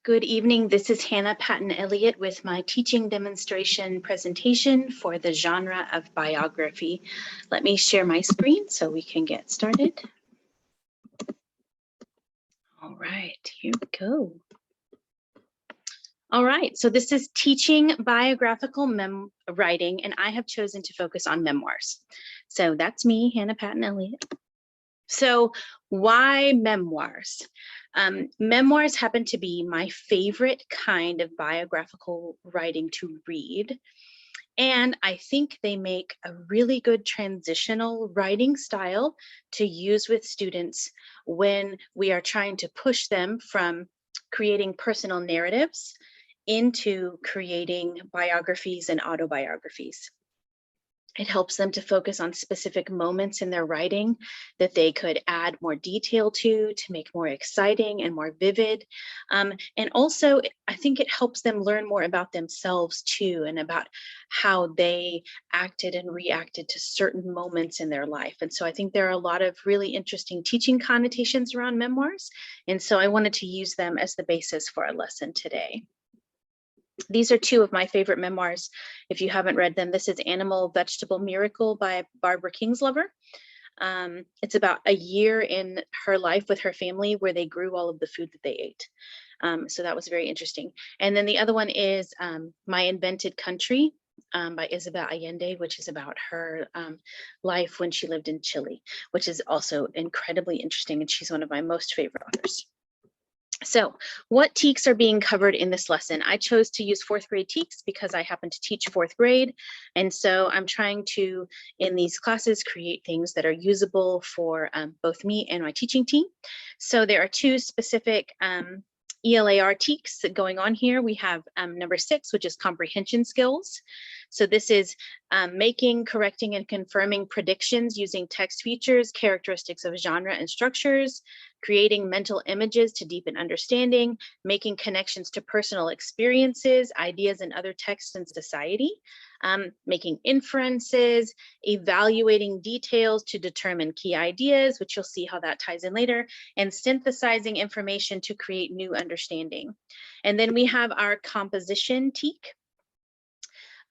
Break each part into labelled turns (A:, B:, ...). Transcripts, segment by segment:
A: Good evening. This is Hannah Patton-Elliott with my teaching demonstration presentation for the genre of biography. Let me share my screen so we can get started. All right, here we go. All right, so this is teaching biographical writing, and I have chosen to focus on memoirs. So that's me, Hannah Patton-Elliott. So why memoirs? Memoirs happen to be my favorite kind of biographical writing to read. And I think they make a really good transitional writing style to use with students when we are trying to push them from creating personal narratives into creating biographies and autobiographies. It helps them to focus on specific moments in their writing that they could add more detail to make more exciting and more vivid. And also, I think it helps them learn more about themselves too, and about how they acted and reacted to certain moments in their life. And so I think there are a lot of really interesting teaching connotations around memoirs. And so I wanted to use them as the basis for our lesson today. These are two of my favorite memoirs. If you haven't read them, this is Animal Vegetable Miracle by Barbara Kingslover. It's about a year in her life with her family where they grew all of the food that they ate. So that was very interesting. And then the other one is My Invented Country by Isabel Allende, which is about her life when she lived in Chile, which is also incredibly interesting. And she's one of my most favorite authors. So what TEKS are being covered in this lesson? I chose to use 4th grade TEKS because I happen to teach 4th grade. And so I'm trying to, in these classes, create things that are usable for both me and my teaching team. So there are two specific ELAR TEKS going on here. We have number 6, which is comprehension skills. So this is making, correcting, and confirming predictions using text features, characteristics of genre and structures, creating mental images to deepen understanding, making connections to personal experiences, ideas, and other texts in society, making inferences, evaluating details to determine key ideas, which you'll see how that ties in later, and synthesizing information to create new understanding. And then we have our composition TEK.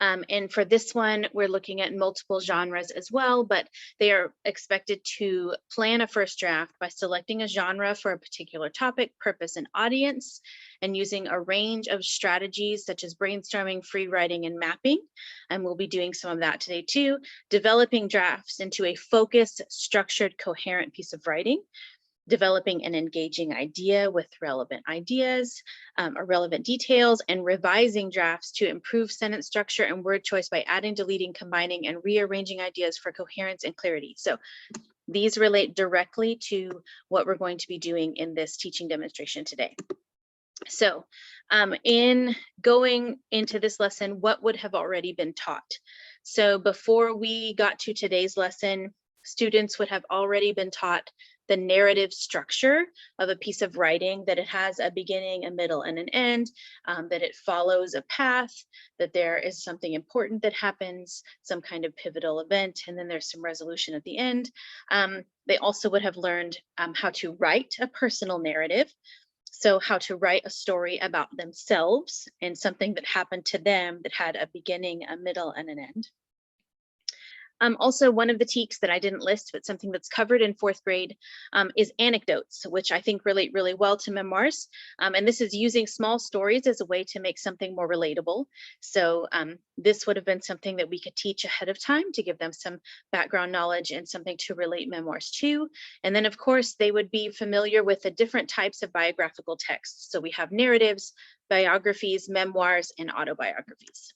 A: And for this one, we're looking at multiple genres as well, but they are expected to plan a first draft by selecting a genre for a particular topic, purpose, and audience, and using a range of strategies such as brainstorming, free writing, and mapping. And we'll be doing some of that today too, developing drafts into a focused, structured, coherent piece of writing, developing an engaging idea with relevant ideas or relevant details, and revising drafts to improve sentence structure and word choice by adding, deleting, combining, and rearranging ideas for coherence and clarity. So these relate directly to what we're going to be doing in this teaching demonstration today. So in going into this lesson, what would have already been taught? So before we got to today's lesson, students would have already been taught the narrative structure of a piece of writing, that it has a beginning, a middle, and an end, that it follows a path, that there is something important that happens, some kind of pivotal event, and then there's some resolution at the end. They also would have learned how to write a personal narrative. So how to write a story about themselves and something that happened to them that had a beginning, a middle, and an end. Also, one of the TEKS that I didn't list, but something that's covered in 4th grade is anecdotes, which I think relate really well to memoirs. And this is using small stories as a way to make something more relatable. So this would have been something that we could teach ahead of time to give them some background knowledge and something to relate memoirs to. And then, of course, they would be familiar with the different types of biographical texts. So we have narratives, biographies, memoirs, and autobiographies.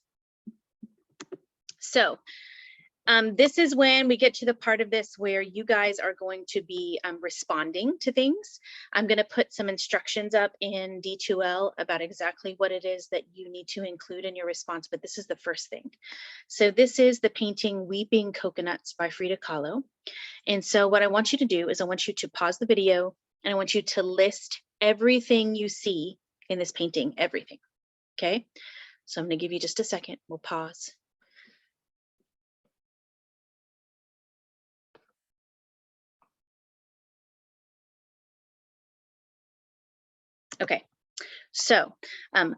A: So this is when we get to the part of this where you guys are going to be responding to things. I'm going to put some instructions up in D2L about exactly what it is that you need to include in your response, but this is the first thing. So this is the painting Weeping Coconuts by Frida Kahlo. And so what I want you to do is I want you to pause the video and I want you to list everything you see in this painting, everything. Okay, so I'm going to give you just a second. We'll pause. Okay, So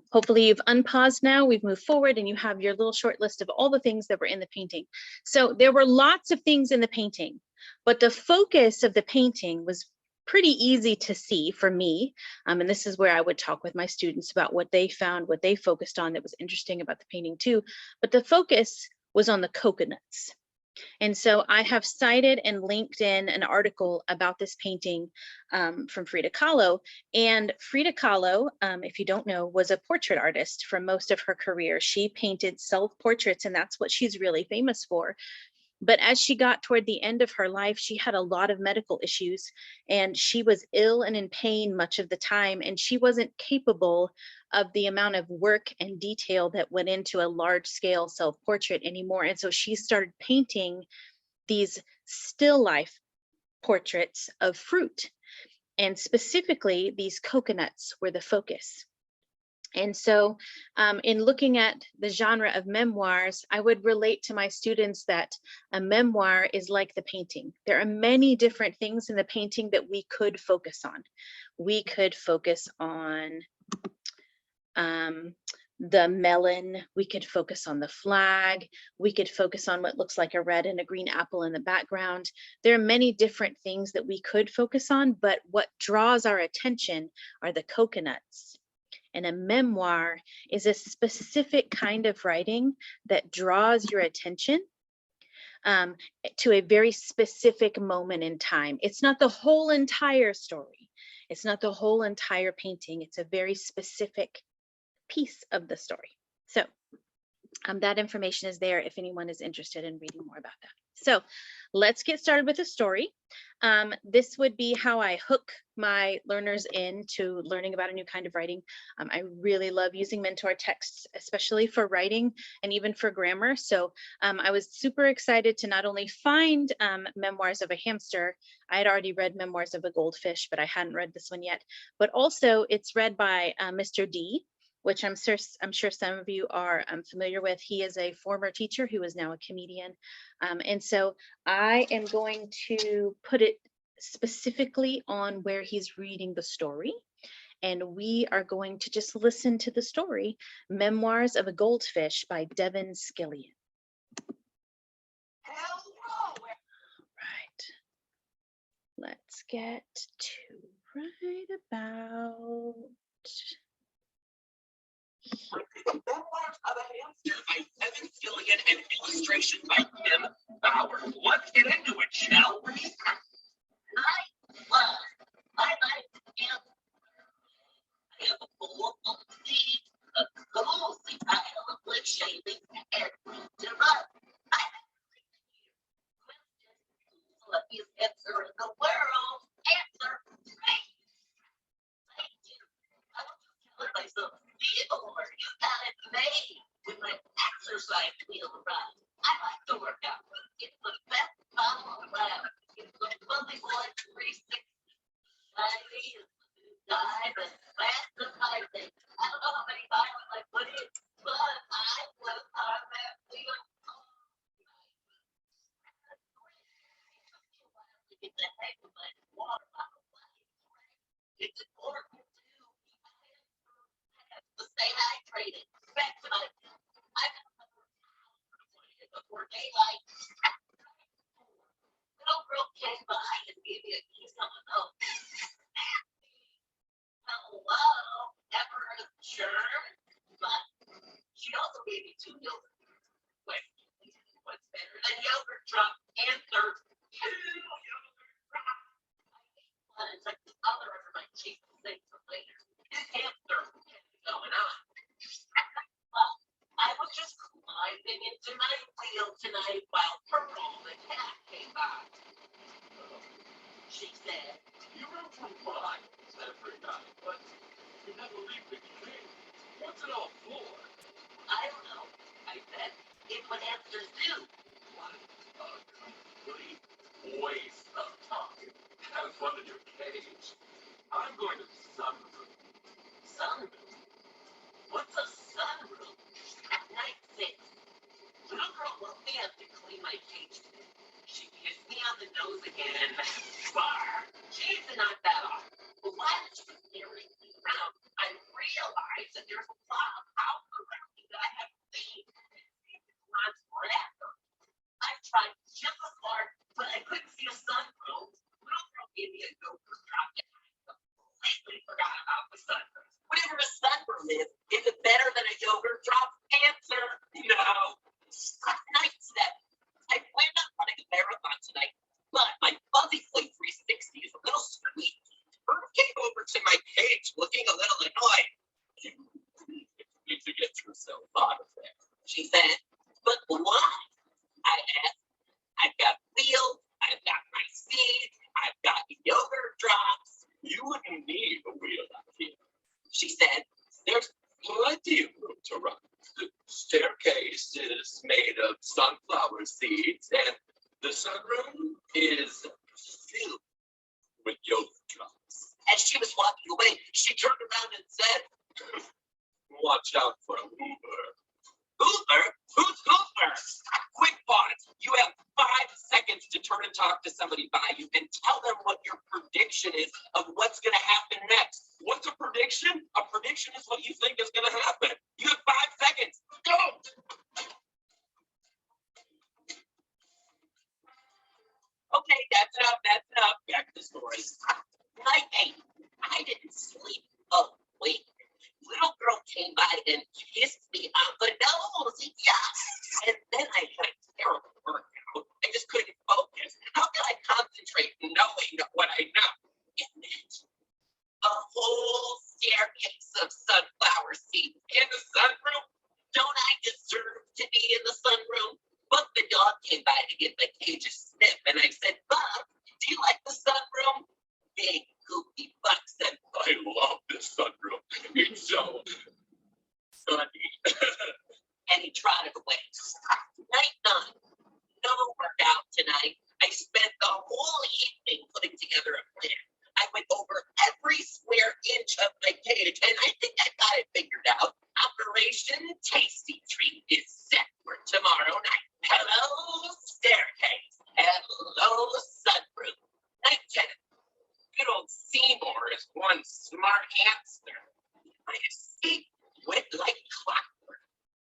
A: hopefully you've unpaused now, we've moved forward, and you have your little short list of all the things that were in the painting. So there were lots of things in the painting, but the focus of the painting was pretty easy to see for me. And this is where I would talk with my students about what they found, what they focused on that was interesting about the painting too. But the focus was on the coconuts. And so I have cited and linked in an article about this painting from Frida Kahlo. And Frida Kahlo, if you don't know, was a portrait artist for most of her career. She painted self-portraits, and that's what she's really famous for. But as she got toward the end of her life, she had a lot of medical issues, and she was ill and in pain much of the time, and she wasn't capable of the amount of work and detail that went into a large scale self-portrait anymore. And so she started painting these still life portraits of fruit, and specifically these coconuts were the focus. And so in looking at the genre of memoirs, I would relate to my students that a memoir is like the painting. There are many different things in the painting that we could focus on. We could focus on the melon, we could focus on the flag, we could focus on what looks like a red and a green apple in the background. There are many different things that we could focus on, but what draws our attention are the coconuts. And a memoir is a specific kind of writing that draws your attention to a very specific moment in time. It's not the whole entire story. It's not the whole entire painting. It's a very specific piece of the story. So that information is there if anyone is interested in reading more about that. So let's get started with the story. This would be how I hook my learners into learning about a new kind of writing. I really love using mentor texts, especially for writing and even for grammar. So I was super excited to not only find Memoirs of a Hamster. I had already read Memoirs of a Goldfish, but I hadn't read this one yet. But also it's read by Mr. D, which I'm sure some of you are familiar with. He is a former teacher who is now a comedian. And so I am going to put it specifically on where he's reading the story. And we are going to just listen to the story, Memoirs of a Goldfish by Demonstration-Hanna. Right. Let's get to right about...
B: Memoirs of a Hamster by Evan Gilligan and illustration by Tim Bauer. Let's get into it, shall we? I like him. I have a bowl of seeds, a cozy pile of wood shavings, and room to run. I have the luckiest answer in the world. Answer right. Thank you. I was just telling myself, Theodore, you got it made with my exercise wheel run. I like to work out. It's the best bottle around. It's the Fuzzy Boy 360. Shiny is the new dive and fast as lightning. I don't know how many miles I put in, but I was on that wheel. To get the hang of my water bottle. It's important to stay hydrated. Back to my before daylight. Little girl came by and gave me a kiss on the nose. Hello, never heard of germ? But she also gave me 2 yogurt. Wait, what's better than yogurt drop? Answer 2 yogurt drops. I ate one and took the other under my cheek to save for later. This hamster kept going on. Well, I was just climbing into my wheel tonight while Pearl the cat came by. She said, "You were from fine every night, but you never leave the cave. What's it all for?" I don't know. I said, "It's what hamsters do." What a complete waste of time. Have fun in your cage. I'm going to the sunroom. Sunroom? What's a sunroom? Night 6. Little girl woke me up to clean my cage today. She kissed me on the nose again. Bar. She's not that off. But why did she carry me around? I'm real watch out for Hoover. Hoover? Who's Hoover? Quick pause. You have 5 seconds to turn and talk to somebody by you and tell them what your prediction is of what's going to happen next. What's a prediction? A prediction is what you think is going to happen. You have 5 seconds. Go! Okay, that's enough. That's enough. Back to the story. Night 8. I didn't sleep a wink. Little girl came by and kissed me on the nose. Yeah. And then I had a terrible workout. I just couldn't focus. How could I concentrate knowing what I know? It meant a whole staircase of sunflower seeds in the sunroom. Don't I deserve to be in the sunroom? But the dog came by to get my cage a sniff, and I said, Bob, do you like the sunroom? Big goofy buck said, I love this sunroom. It's so sunny. And he trotted away. Night 9. No workout tonight. I spent the whole evening putting together a plan. I went over every square inch of my cage, and I think I got it figured out. Operation Tasty Treat is set for tomorrow night. Hello, staircase. Hello, sunroof. Night 10. Good old Seymour is one smart hamster. My escape went like clockwork.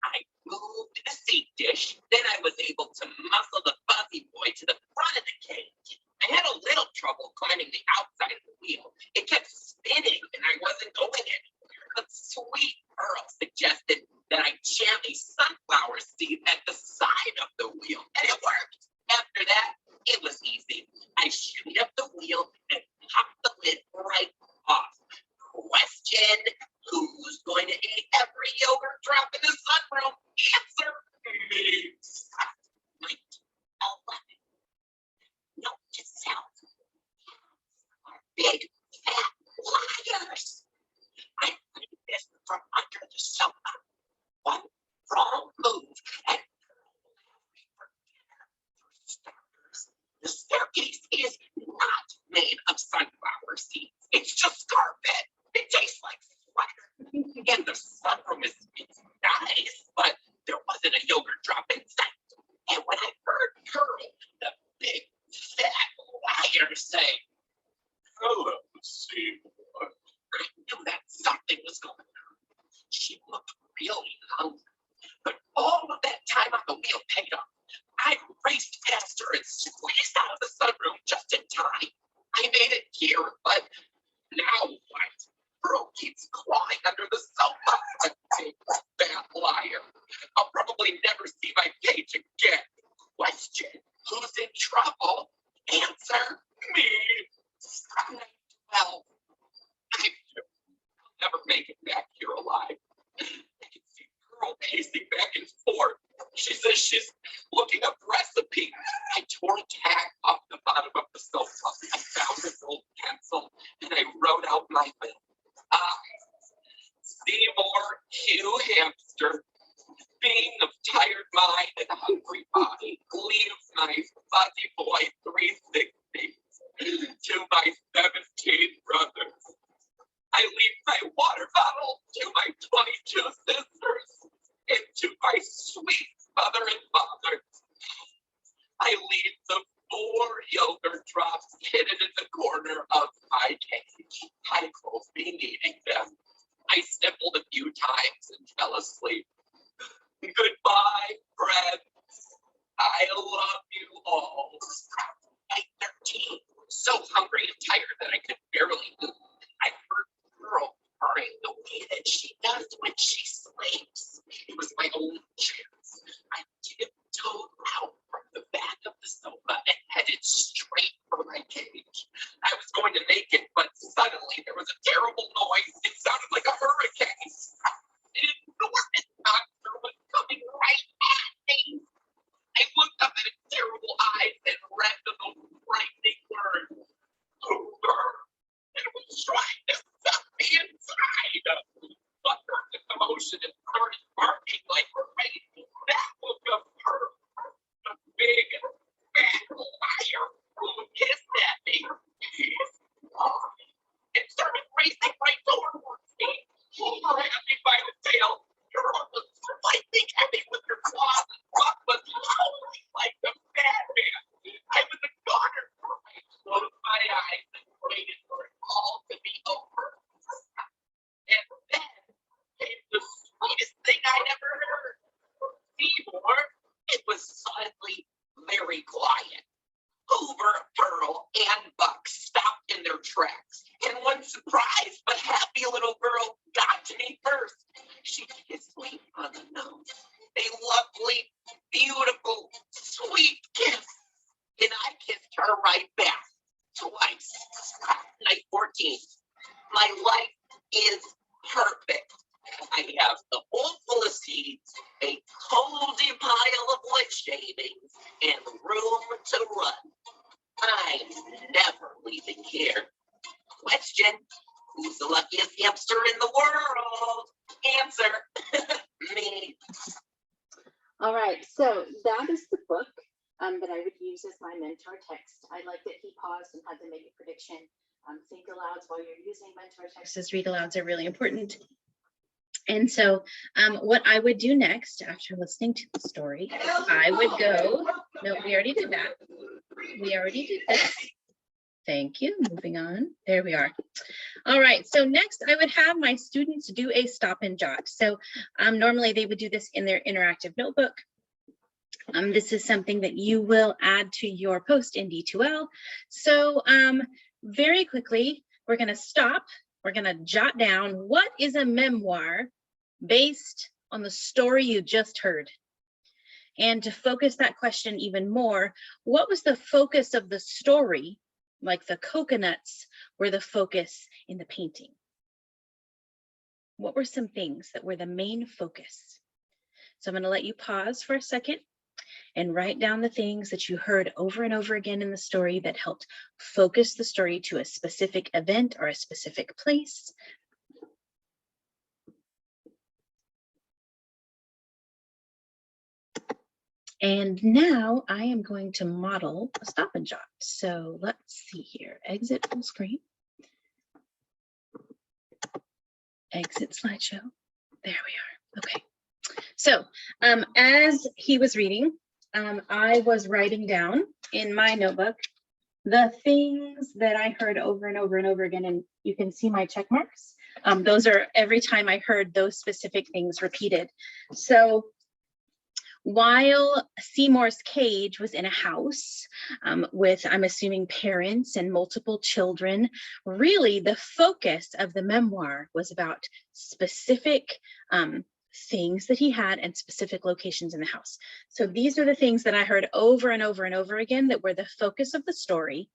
B: I moved the seat dish, then I was able to muscle the fuzzy boy to the front of the cage. I had a little trouble climbing the outside of the wheel. It kept spinning and I wasn't going anywhere. But sweet Pearl suggested that I jam a sunflower seed at the side of the wheel, and it worked. After that, it was easy. I shooed up the wheel and popped the lid right off. Question, who's going to eat every yogurt drop in the sunroom? Answer, me. Night 11. Note to self. Are big, fat liars. I put this from under the sofa. One wrong move and the staircase is not made of sunflower seeds. It's just carpet. It tastes like sweater. And the sunroom is nice, but there wasn't a yogurt drop in sight. And when I heard Pearl, the big fat liar, say, hello, Seymour, I knew that something was going on. She looked really hungry. But all of that time on the wheel paid off. I raced past her and squeezed out of the sunroom just in time. I made it here, but now what? Pearl keeps clawing under the sofa. A big fat liar. I'll probably never see my cage again. Question, who's in trouble? Answer, me. Night 12. I'll never make it back here alive. I can see Pearl pacing back and forth. She says she's looking up recipes. I tore a tag off the bottom of the sofa. 14. My life is perfect. I have the bowl full of seeds, a cozy pile of wood shavings, and room to run. I'm never leaving here. Question: who's the luckiest hamster in the world? Answer: me.
C: All right, so that is the book that I would use as my mentor text. I like that he paused and had to make a prediction. Think alouds while you're using mentor texts.
A: Read alouds are really important. And so what I would do next after listening to the story, I would go, no, we already did that. We already did this. Thank you. Moving on. There we are. All right. So next I would have my students do a stop and jot. So normally they would do this in their interactive notebook. This is something that you will add to your post in D2L. So very quickly, we're going to stop. We're going to jot down, what is a memoir based on the story you just heard? And to focus that question even more, what was the focus of the story? Like the coconuts were the focus in the painting. What were some things that were the main focus? So I'm going to let you pause for a second and write down the things that you heard over and over again in the story that helped focus the story to a specific event or a specific place. And now I am going to model a stop and jot. So let's see here, exit full screen. Exit slideshow. There we are. Okay. So as he was reading, I was writing down in my notebook the things that I heard over and over and over again, and you can see my check marks. Those are every time I heard those specific things repeated. So while Seymour's cage was in a house with, I'm assuming, parents and multiple children, really the focus of the memoir was about specific things that he had and specific locations in the house. So these are the things that I heard over and over and over again that were the focus of the story,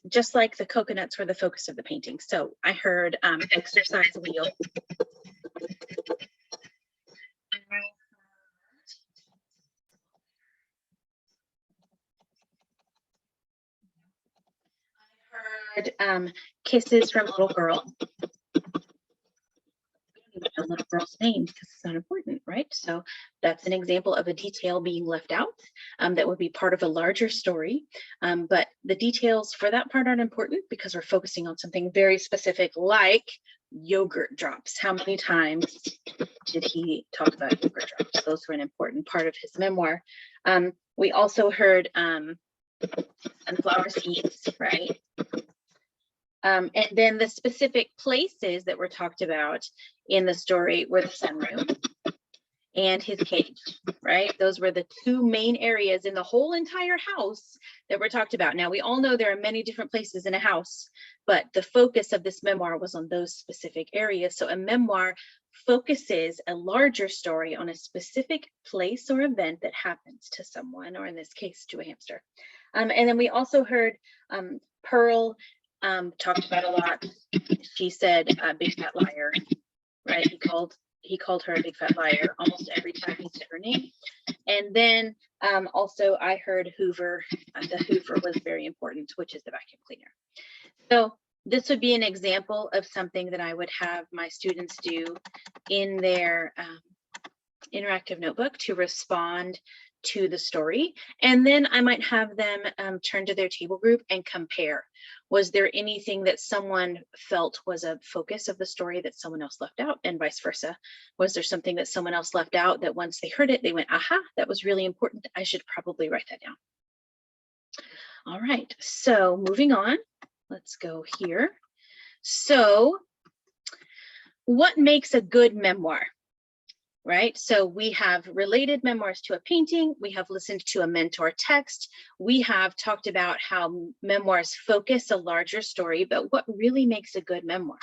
A: just like the coconuts were the focus of the painting. So I heard exercise wheel. I heard kisses from a little girl. A little girl's name because it's not important, right? So that's an example of a detail being left out that would be part of a larger story. But the details for that part aren't important because we're focusing on something very specific, like yogurt drops. How many times did he talk about yogurt drops? Those were an important part of his memoir. We also heard sunflower seeds, right? And then the specific places that were talked about in the story were the sunroom and his cage, right? Those were the two main areas in the whole entire house that were talked about. Now, we all know there are many different places in a house, but the focus of this memoir was on those specific areas. So a memoir focuses a larger story on a specific place or event that happens to someone, or in this case, to a hamster. And then we also heard Pearl talked about a lot. She said big fat liar, right? He called her a big fat liar almost every time he said her name. And then also I heard Hoover. The Hoover was very important, which is the vacuum cleaner. So this would be an example of something that I would have my students do in their interactive notebook to respond to the story. And then I might have them turn to their table group and compare. Was there anything that someone felt was a focus of the story that someone else left out, and vice versa? Was there something that someone else left out that once they heard it, they went, aha, that was really important. I should probably write that down. All right, so moving on, let's go here. So what makes a good memoir? Right? So we have related memoirs to a painting. We have listened to a mentor text. We have talked about how memoirs focus a larger story, but what really makes a good memoir?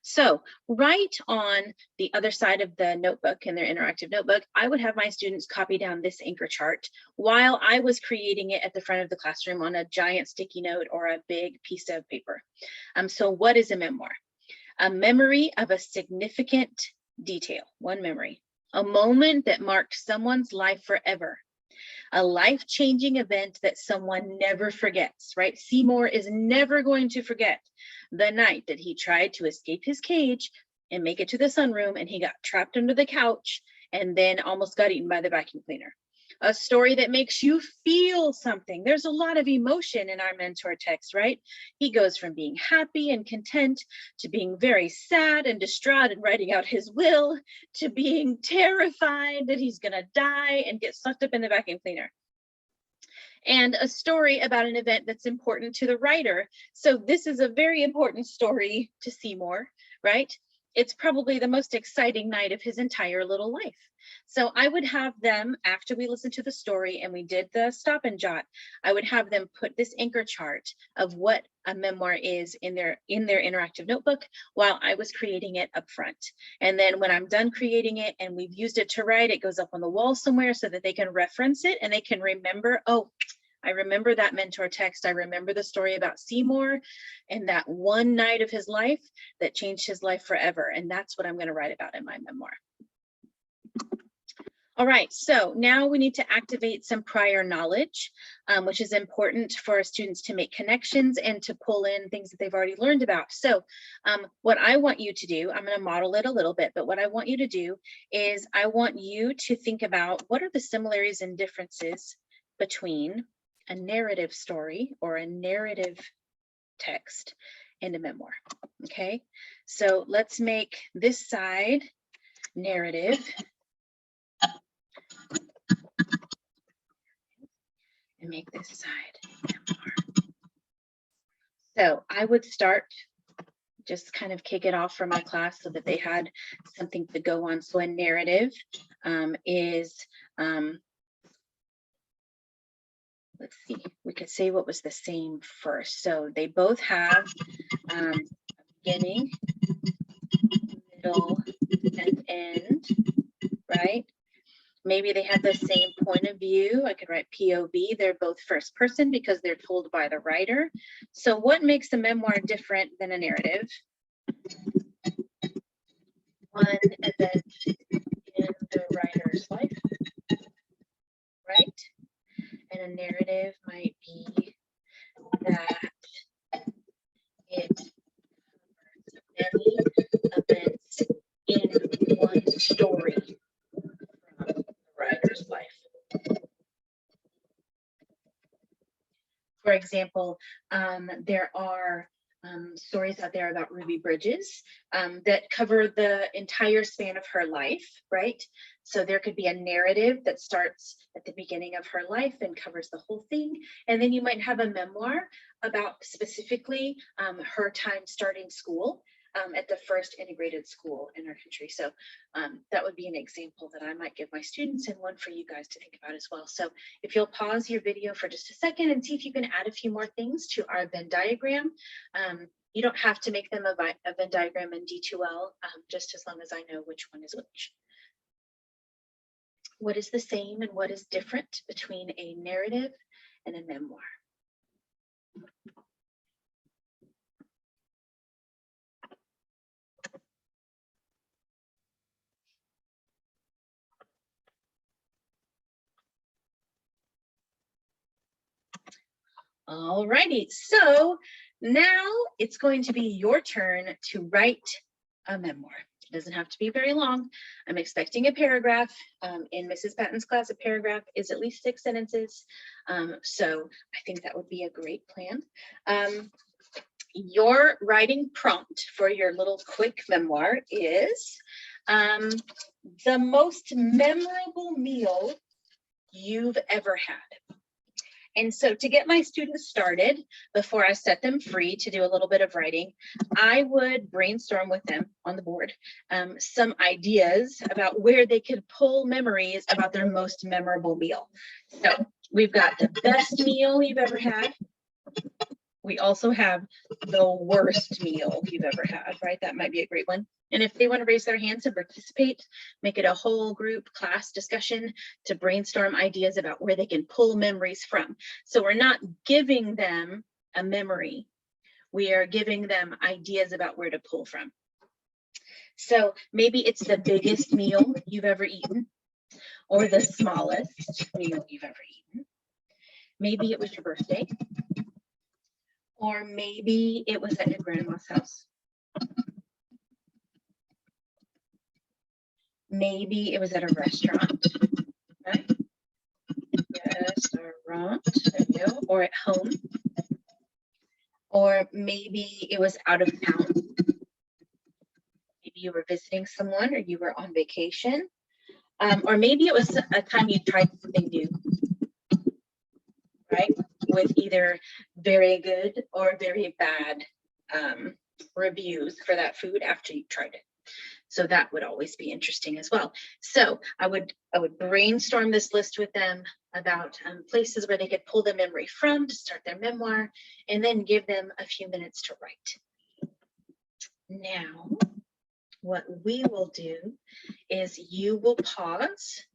A: So right on the other side of the notebook, in their interactive notebook, I would have my students copy down this anchor chart while I was creating it at the front of the classroom on a giant sticky note or a big piece of paper. So what is a memoir? A memory of a significant detail, one memory, a moment that marked someone's life forever, a life-changing event that someone never forgets, right? Seymour is never going to forget the night that he tried to escape his cage and make it to the sunroom, and he got trapped under the couch and then almost got eaten by the vacuum cleaner. A story that makes you feel something. There's a lot of emotion in our mentor text, right? He goes from being happy and content to being very sad and distraught and writing out his will to being terrified that he's gonna die and get sucked up in the vacuum cleaner. And a story about an event that's important to the writer. So this is a very important story to Seymour, right? It's probably the most exciting night of his entire little life. So I would have them, after we listened to the story and we did the stop and jot, I would have them put this anchor chart of what a memoir is in their interactive notebook while I was creating it up front. And then when I'm done creating it and we've used it to write, it goes up on the wall somewhere so that they can reference it and they can remember, oh, I remember that mentor text. I remember the story about Seymour and that one night of his life that changed his life forever. And that's what I'm going to write about in my memoir. All right, so now we need to activate some prior knowledge, which is important for our students to make connections and to pull in things that they've already learned about. So what I want you to do, I'm going to model it a little bit, but what I want you to do is I want you to think about what are the similarities and differences between a narrative story or a narrative text and a memoir. Okay, so let's make this side narrative and make this side memoir. So I would start, just kind of kick it off for my class so that they had something to go on. So a narrative is, let's see, we could say what was the same first. So they both have a beginning, middle, and end, right? Maybe they have the same point of view. I could write POV. They're both first person because they're told by the writer. So what makes a memoir different than a narrative? One event in the writer's life, right? And a narrative might be that it covers many events in one story from the writer's life. For example, there are stories out there about Ruby Bridges that cover the entire span of her life, right? So there could be a narrative that starts at the beginning of her life and covers the whole thing. And then you might have a memoir about specifically her time starting school at the first integrated school in our country. So that would be an example that I might give my students and one for you guys to think about as well. So if you'll pause your video for just a second and see if you can add a few more things to our Venn diagram. You don't have to make them a Venn diagram in D2L, just as long as I know which one is which. What is the same and what is different between a narrative and a memoir? All righty, so now it's going to be your turn to write a memoir. It doesn't have to be very long. I'm expecting a paragraph. In Mrs. Patton's class, a paragraph is at least 6 sentences. So I think that would be a great plan. Your writing prompt for your little quick memoir is the most memorable meal you've ever had. And so to get my students started, before I set them free to do a little bit of writing, I would brainstorm with them on the board some ideas about where they could pull memories about their most memorable meal. So we've got the best meal you've ever had. We also have the worst meal you've ever had, right? That might be a great one. And if they want to raise their hands and participate, make it a whole group class discussion to brainstorm ideas about where they can pull memories from. So we're not giving them a memory. We are giving them ideas about where to pull from. So maybe it's the biggest meal you've ever eaten, or the smallest meal you've ever eaten. Maybe it was your birthday, or maybe it was at your grandma's house. Maybe it was at a restaurant, right? Restaurant, there you go, or at home. Or maybe it was out of town. Maybe you were visiting someone, or you were on vacation. Or maybe it was a time you tried something new, right? With either very good or very bad reviews for that food after you tried it. So that would always be interesting as well. So I would brainstorm this list with them about places where they could pull the memory from to start their memoir, and then give them a few minutes to write. Now, what we will do is you will pause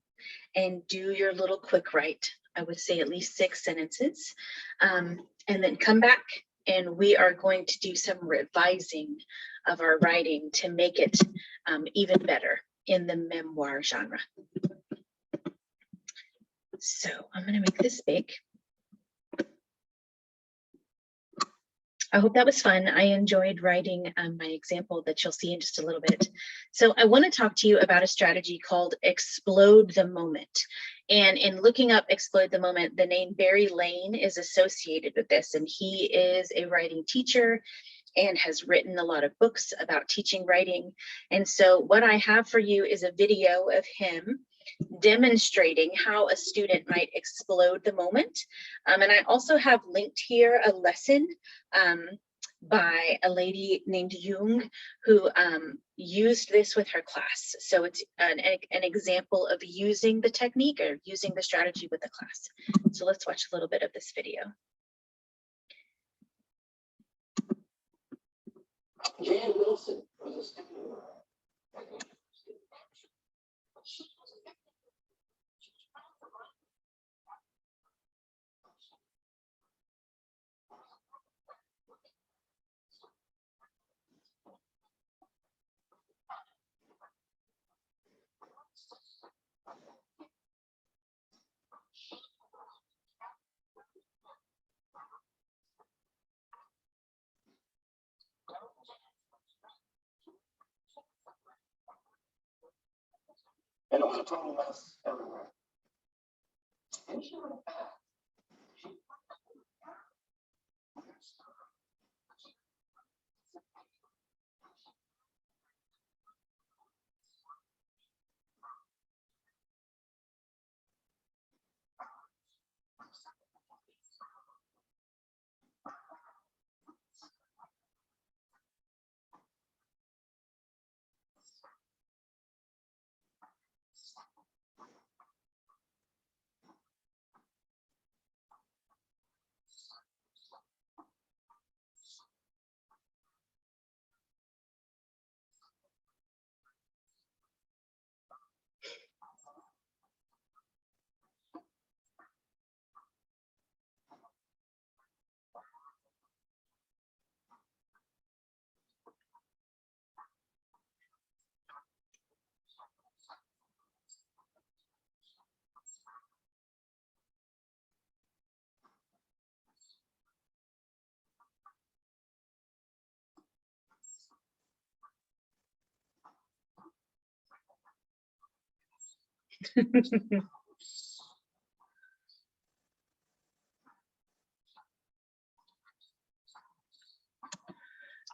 A: and do your little quick write. I would say at least 6 sentences, and then come back, and we are going to do some revising of our writing to make it even better in the memoir genre. So I'm going to make this big. I hope that was fun. I enjoyed writing my example that you'll see in just a little bit. So I want to talk to you about a strategy called Explode the Moment. And in looking up Explode the Moment, the name Barry Lane is associated with this. And he is a writing teacher and has written a lot of books about teaching writing. And so what I have for you is a video of him demonstrating how a student might explode the moment. And I also have linked here a lesson by a lady named Jung who used this with her class. So it's an example of using the technique or using the strategy with the class. So let's watch a little bit of this video.
B: Jan Wilson was a student. And it was a total mess everywhere. And she went back.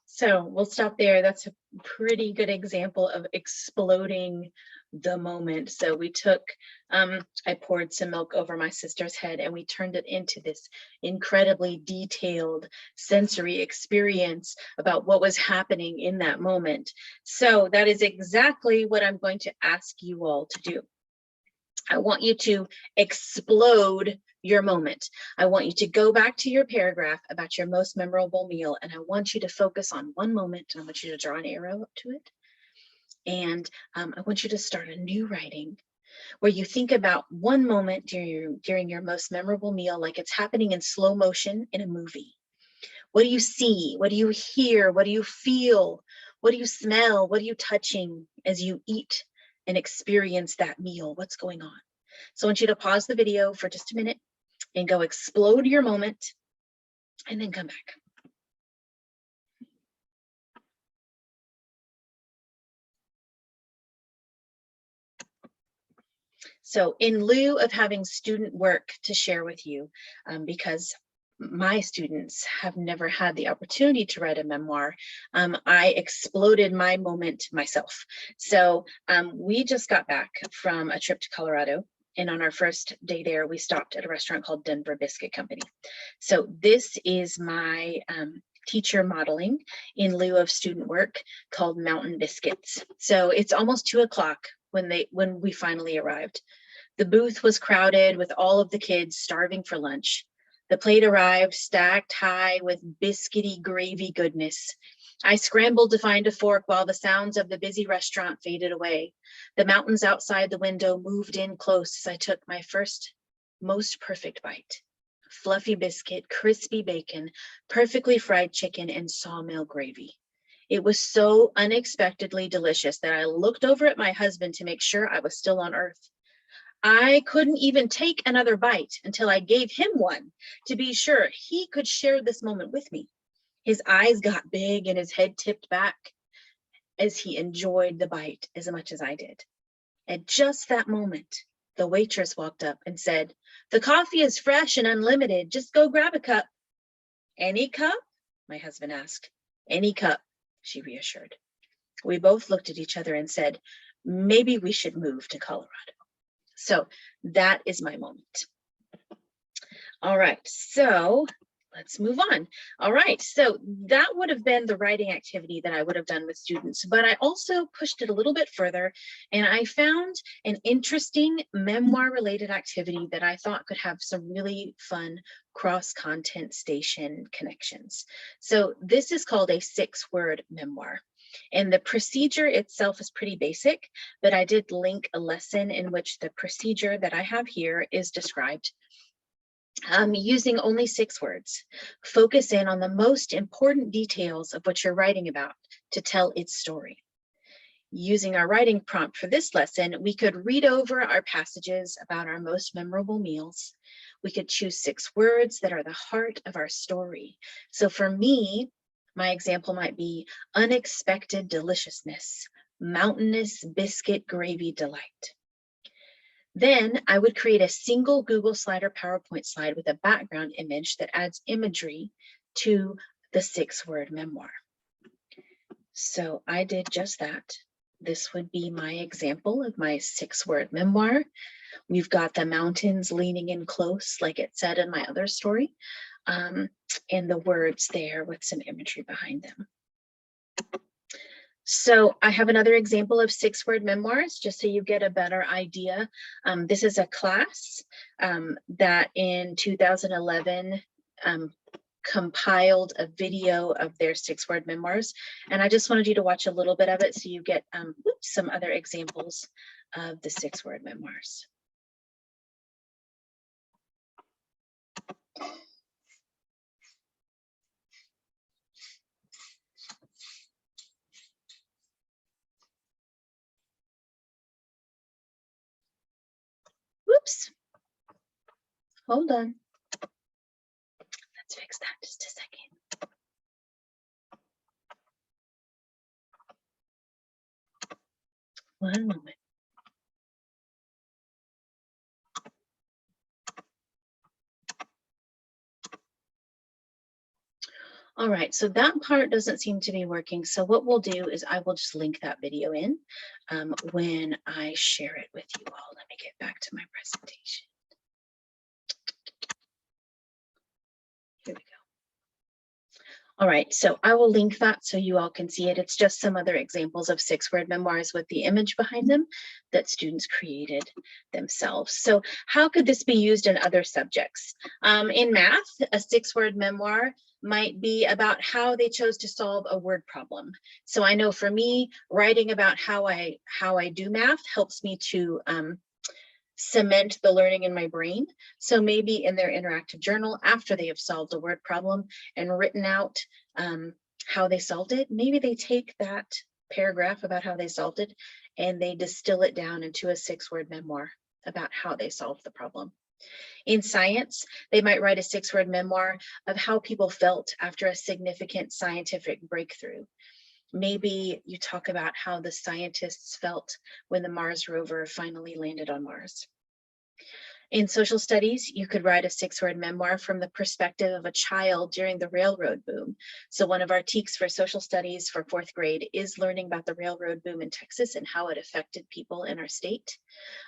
A: So we'll stop there. That's a pretty good example of exploding the moment. So we took, I poured some milk over my sister's head and we turned it into this incredibly detailed sensory experience about what was happening in that moment. So that is exactly what I'm going to ask you all to do. I want you to explode your moment. I want you to go back to your paragraph about your most memorable meal, and I want you to focus on one moment. I want you to draw an arrow up to it. And I want you to start a new writing where you think about one moment during your most memorable meal, like it's happening in slow motion in a movie. What do you see? What do you hear? What do you feel? What do you smell? What are you touching as you eat and experience that meal? What's going on? So I want you to pause the video for just a minute and go explode your moment and then come back. So in lieu of having student work to share with you, because my students have never had the opportunity to write a memoir, I exploded my moment myself. So we just got back from a trip to Colorado. And on our first day there, we stopped at a restaurant called Denver Biscuit Company. So this is my teacher modeling in lieu of student work called Mountain Biscuits. So it's almost 2 o'clock when we finally arrived. The booth was crowded with all of the kids starving for lunch. The plate arrived stacked high with biscuity gravy goodness. I scrambled to find a fork while the sounds of the busy restaurant faded away. The mountains outside the window moved in close as I took my first, most perfect bite. Fluffy biscuit, crispy bacon, perfectly fried chicken, and sawmill gravy. It was so unexpectedly delicious that I looked over at my husband to make sure I was still on earth. I couldn't even take another bite until I gave him one to be sure he could share this moment with me. His eyes got big and his head tipped back as he enjoyed the bite as much as I did. At just that moment, the waitress walked up and said, "The coffee is fresh and unlimited. Just go grab a cup." "Any cup?" my husband asked. "Any cup," she reassured. We both looked at each other and said, maybe we should move to Colorado. So that is my moment. All right, so let's move on. All right, so that would have been the writing activity that I would have done with students, but I also pushed it a little bit further and I found an interesting memoir related activity that I thought could have some really fun cross-content station connections. So this is called a 6-word memoir. And the procedure itself is pretty basic, but I did link a lesson in which the procedure that I have here is described. Using only 6 words. Focus in on the most important details of what you're writing about to tell its story. Using our writing prompt for this lesson, we could read over our passages about our most memorable meals. We could choose 6 words that are the heart of our story. So for me, my example might be unexpected deliciousness, mountainous biscuit gravy delight. Then I would create a single Google slide or PowerPoint slide with a background image that adds imagery to the 6-word memoir. So I did just that. This would be my example of my 6-word memoir. We've got the mountains leaning in close, like it said in my other story, and the words there with some imagery behind them. So I have another example of 6-word memoirs, just so you get a better idea. This is a class that in 2011 compiled a video of their 6-word memoirs. And I just wanted you to watch a little bit of it so you get some other examples of the 6-word memoirs. Whoops. Hold on. Let's fix that just a second. One moment. All right, so that part doesn't seem to be working. So what we'll do is I will just link that video in when I share it with you all. Let me get back to my presentation. Here we go. All right, so I will link that so you all can see it. It's just some other examples of 6-word memoirs with the image behind them that students created themselves. So how could this be used in other subjects? In math, a 6-word memoir might be about how they chose to solve a word problem. So I know for me, writing about how I do math helps me to cement the learning in my brain. So maybe in their interactive journal, after they have solved a word problem and written out how they solved it, maybe they take that paragraph about how they solved it and they distill it down into a 6-word memoir about how they solved the problem. In science, they might write a 6-word memoir of how people felt after a significant scientific breakthrough. Maybe you talk about how the scientists felt when the Mars rover finally landed on Mars. In social studies, you could write a 6-word memoir from the perspective of a child during the railroad boom. So one of our TEKs for social studies for 4th grade is learning about the railroad boom in Texas and how it affected people in our state.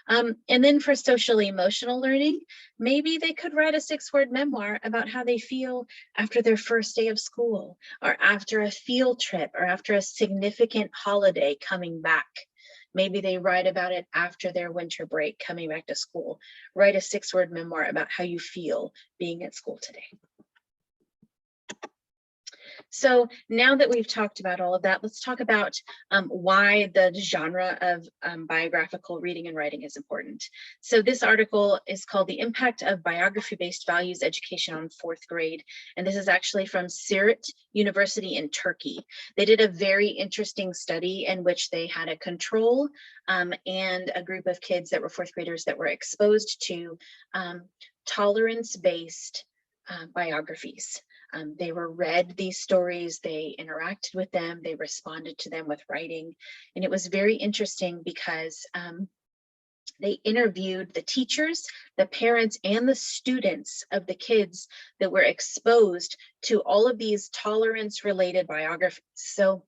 A: And then for social emotional learning, maybe they could write a 6-word memoir about how they feel after their first day of school, or after a field trip, or after a significant holiday coming back. Maybe they write about it after their winter break, coming back to school. Write a 6-word memoir about how you feel being at school today. So now that we've talked about all of that, let's talk about why the genre of biographical reading and writing is important. So this article is called The Impact of Biography-Based Values Education on 4th Grade. And this is actually from Siirt University in Turkey. They did a very interesting study in which they had a control and a group of kids that were 4th graders that were exposed to tolerance-based biographies. They were read these stories, they interacted with them, they responded to them with writing. And it was very interesting because they interviewed the teachers, the parents, and the students of the kids that were exposed to all of these tolerance-related biographies. So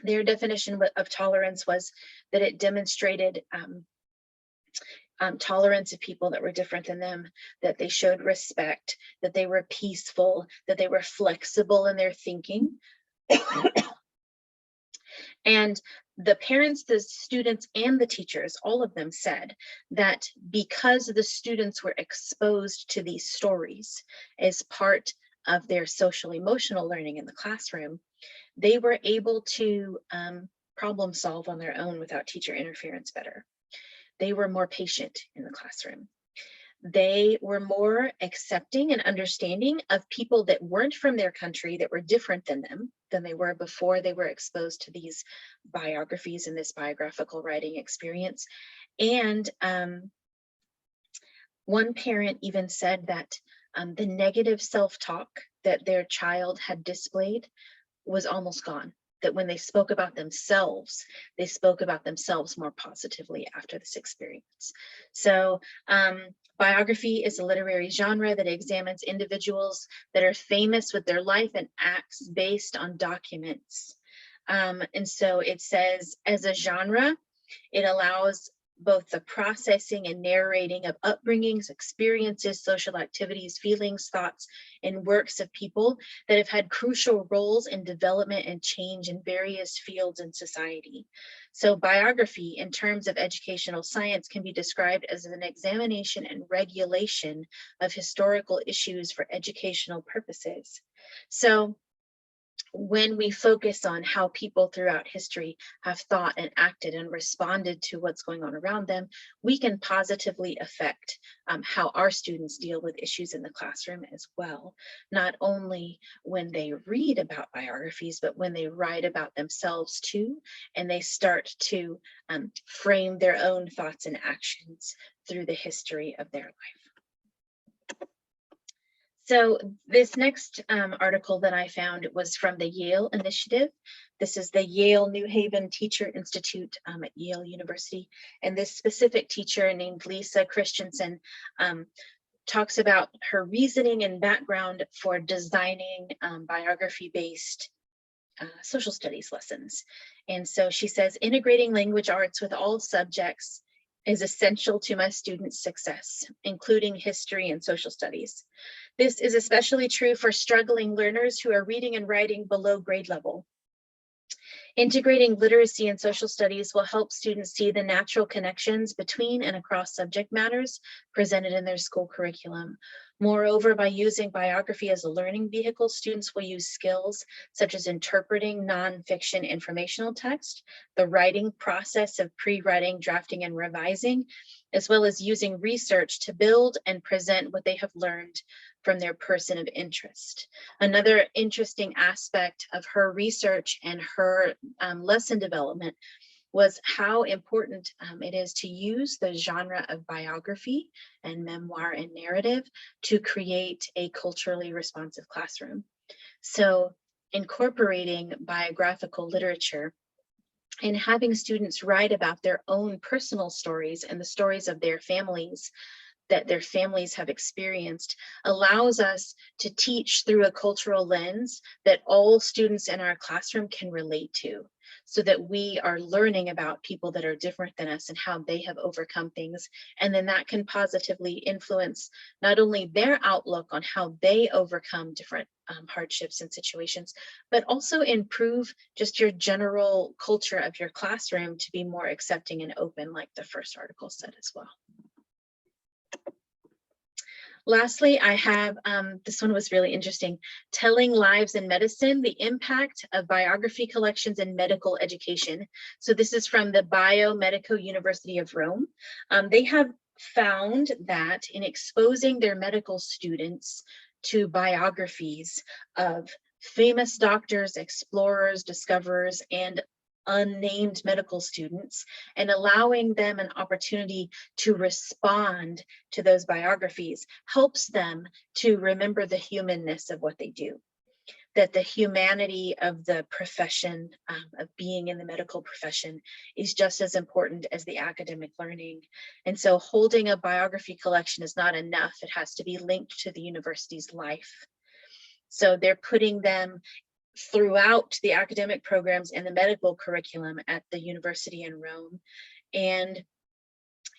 A: their definition of tolerance was that it demonstrated tolerance of people that were different than them, that they showed respect, that they were peaceful, that they were flexible in their thinking. And the parents, the students, and the teachers, all of them said that because the students were exposed to these stories as part of their social emotional learning in the classroom, they were able to problem solve on their own without teacher interference better. They were more patient in the classroom. They were more accepting and understanding of people that weren't from their country, that were different than them, than they were before they were exposed to these biographies and this biographical writing experience. And one parent even said that the negative self-talk that their child had displayed was almost gone. That when they spoke about themselves, they spoke about themselves more positively after this experience. So biography is a literary genre that examines individuals that are famous with their life and acts based on documents. And so it says, as a genre, it allows both the processing and narrating of upbringings, experiences, social activities, feelings, thoughts, and works of people that have had crucial roles in development and change in various fields in society. So biography, in terms of educational science, can be described as an examination and regulation of historical issues for educational purposes. So when we focus on how people throughout history have thought and acted and responded to what's going on around them, we can positively affect how our students deal with issues in the classroom as well. Not only when they read about biographies, but when they write about themselves too, and they start to frame their own thoughts and actions through the history of their life. So this next article that I found was from the Yale Initiative. This is the Yale New Haven Teacher Institute at Yale University. And this specific teacher named Lisa Christensen talks about her reasoning and background for designing biography-based social studies lessons. And so she says, integrating language arts with all subjects is essential to my students' success, including history and social studies. This is especially true for struggling learners who are reading and writing below grade level. Integrating literacy and social studies will help students see the natural connections between and across subject matters presented in their school curriculum. Moreover, by using biography as a learning vehicle, students will use skills such as interpreting nonfiction informational text, the writing process of pre-writing, drafting, and revising, as well as using research to build and present what they have learned from their person of interest. Another interesting aspect of her research and her lesson development was how important it is to use the genre of biography and memoir and narrative to create a culturally responsive classroom. So incorporating biographical literature and having students write about their own personal stories and the stories of their families that their families have experienced allows us to teach through a cultural lens that all students in our classroom can relate to, so that we are learning about people that are different than us and how they have overcome things. And then that can positively influence not only their outlook on how they overcome different hardships and situations, but also improve just your general culture of your classroom to be more accepting and open, like the first article said as well. Lastly, I have, this one was really interesting, Telling Lives in Medicine, the Impact of Biography Collections in Medical Education. So this is from the Biomedical University of Rome. They have found that in exposing their medical students to biographies of famous doctors, explorers, discoverers, and unnamed medical students, and allowing them an opportunity to respond to those biographies helps them to remember the humanness of what they do, that the humanity of the profession, of being in the medical profession, is just as important as the academic learning. And so holding a biography collection is not enough. It has to be linked to the university's life. So they're putting them throughout the academic programs and the medical curriculum at the university in Rome. And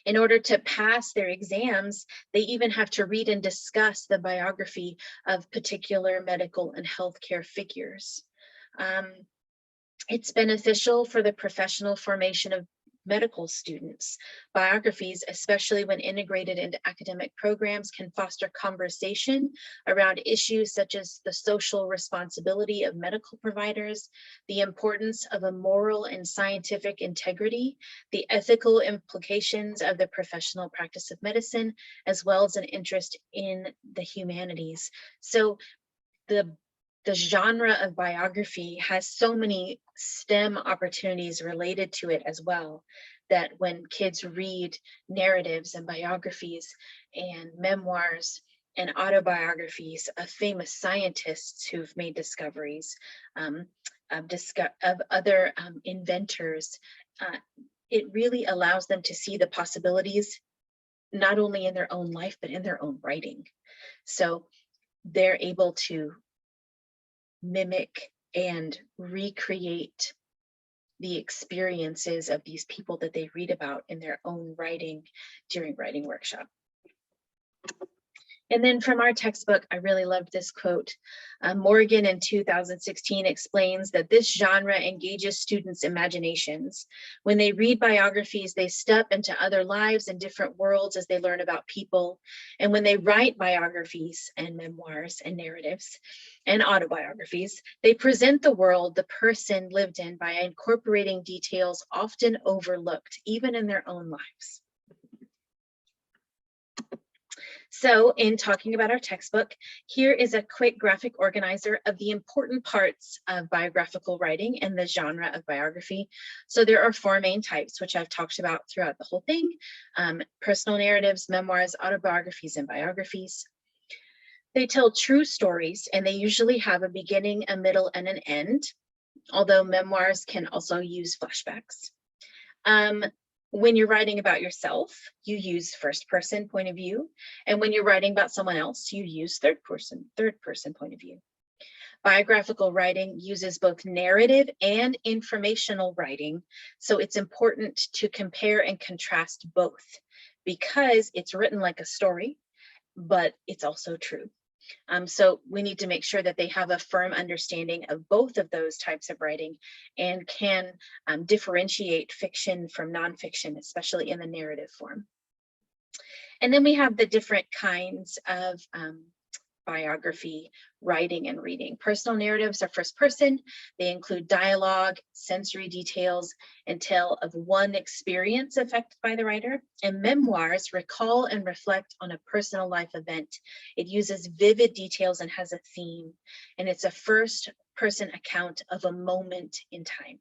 A: in order to pass their exams, they even have to read and discuss the biography of particular medical and healthcare figures. It's beneficial for the professional formation of medical students. Biographies, especially when integrated into academic programs, can foster conversation around issues such as the social responsibility of medical providers, the importance of a moral and scientific integrity, the ethical implications of the professional practice of medicine, as well as an interest in the humanities. So the genre of biography has so many STEM opportunities related to it as well, that when kids read narratives and biographies and memoirs and autobiographies of famous scientists who've made discoveries, of other inventors, it really allows them to see the possibilities, not only in their own life, but in their own writing. So they're able to mimic and recreate the experiences of these people that they read about in their own writing during writing workshop. And then from our textbook, I really loved this quote. Morgan in 2016 explains that this genre engages students' imaginations. When they read biographies, they step into other lives and different worlds as they learn about people. And when they write biographies and memoirs and narratives and autobiographies, they present the world the person lived in by incorporating details often overlooked, even in their own lives. So in talking about our textbook, here is a quick graphic organizer of the important parts of biographical writing and the genre of biography. So there are four main types, which I've talked about throughout the whole thing: personal narratives, memoirs, autobiographies, and biographies. They tell true stories, and they usually have a beginning, a middle, and an end, although memoirs can also use flashbacks. When you're writing about yourself, you use first person point of view. And when you're writing about someone else, you use third person point of view. Biographical writing uses both narrative and informational writing, so it's important to compare and contrast both because it's written like a story, but it's also true. So we need to make sure that they have a firm understanding of both of those types of writing and can differentiate fiction from nonfiction, especially in the narrative form. And then we have the different kinds of biography writing and reading. Personal narratives are first person. They include dialogue, sensory details, and tell of one experience affected by the writer. And memoirs recall and reflect on a personal life event. It uses vivid details and has a theme. And it's a first person account of a moment in time.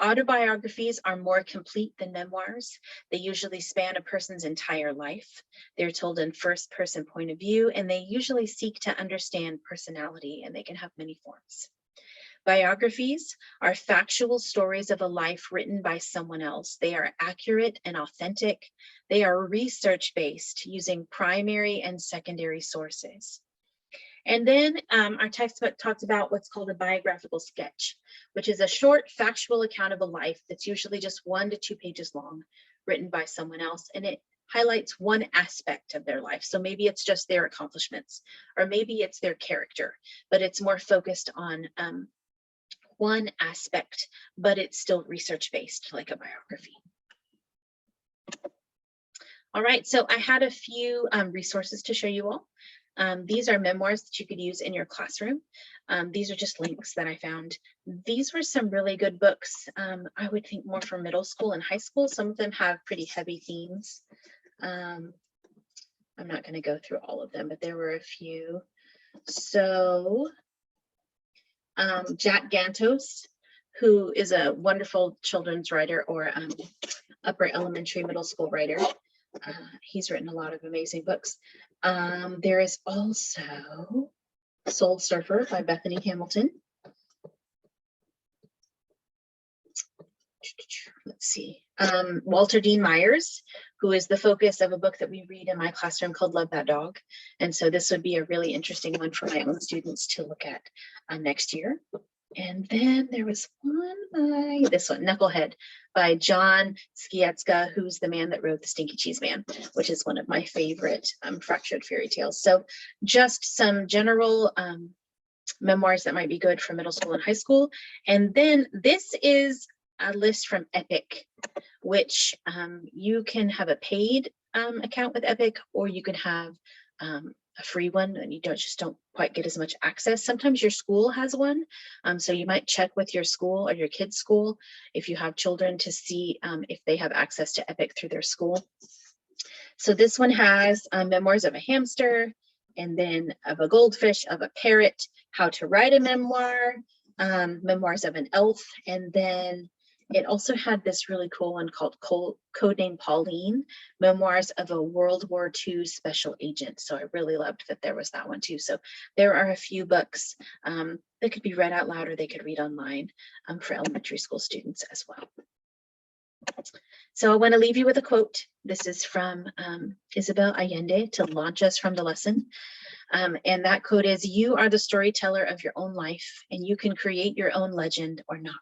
A: Autobiographies are more complete than memoirs. They usually span a person's entire life. They're told in first person point of view, and they usually seek to understand personality, and they can have many forms. Biographies are factual stories of a life written by someone else. They are accurate and authentic. They are research-based, using primary and secondary sources. And then our textbook talks about what's called a biographical sketch, which is a short factual account of a life that's usually just 1 to 2 pages long, written by someone else, and it highlights one aspect of their life. So maybe it's just their accomplishments, or maybe it's their character, but it's more focused on one aspect, but it's still research-based, like a biography. All right, so I had a few resources to show you all. These are memoirs that you could use in your classroom. These are just links that I found. These were some really good books. I would think more for middle school and high school. Some of them have pretty heavy themes. I'm not going to go through all of them, but there were a few. So Jack Gantos, who is a wonderful children's writer or upper elementary, middle school writer. He's written a lot of amazing books. There is also Soul Surfer by Bethany Hamilton. Let's see. Walter Dean Myers, who is the focus of a book that we read in my classroom called Love That Dog. And so this would be a really interesting one for my own students to look at next year. And then there was one by this one, Knucklehead, by John Skietska, who's the man that wrote The Stinky Cheese Man, which is one of my favorite fractured fairy tales. So just some general memoirs that might be good for middle school and high school. And then this is a list from Epic, which you can have a paid account with Epic, or you can have a free one, and you don't quite get as much access. Sometimes your school has one, so you might check with your school or your kids' school if you have children to see if they have access to Epic through their school. So this one has memoirs of a hamster, and then of a goldfish, of a parrot, how to write a memoir, memoirs of an elf, and then it also had this really cool one called Codename Pauline, memoirs of a World War II special agent. So I really loved that there was that one too. So there are a few books that could be read out loud, or they could read online for elementary school students as well. So I want to leave you with a quote. This is from Isabel Allende to launch us from the lesson. And that quote is, "You are the storyteller of your own life, and you can create your own legend or not."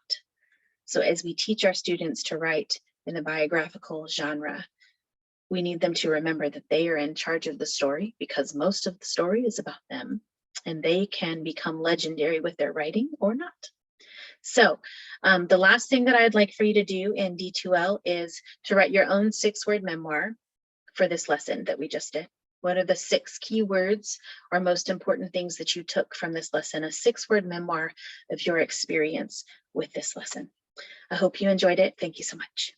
A: So as we teach our students to write in the biographical genre, we need them to remember that they are in charge of the story, because most of the story is about them, and they can become legendary with their writing or not. So the last thing that I'd like for you to do in D2L is to write your own 6-word memoir for this lesson that we just did. What are the 6 key words or most important things that you took from this lesson? A 6-word memoir of your experience with this lesson. I hope you enjoyed it. Thank you so much.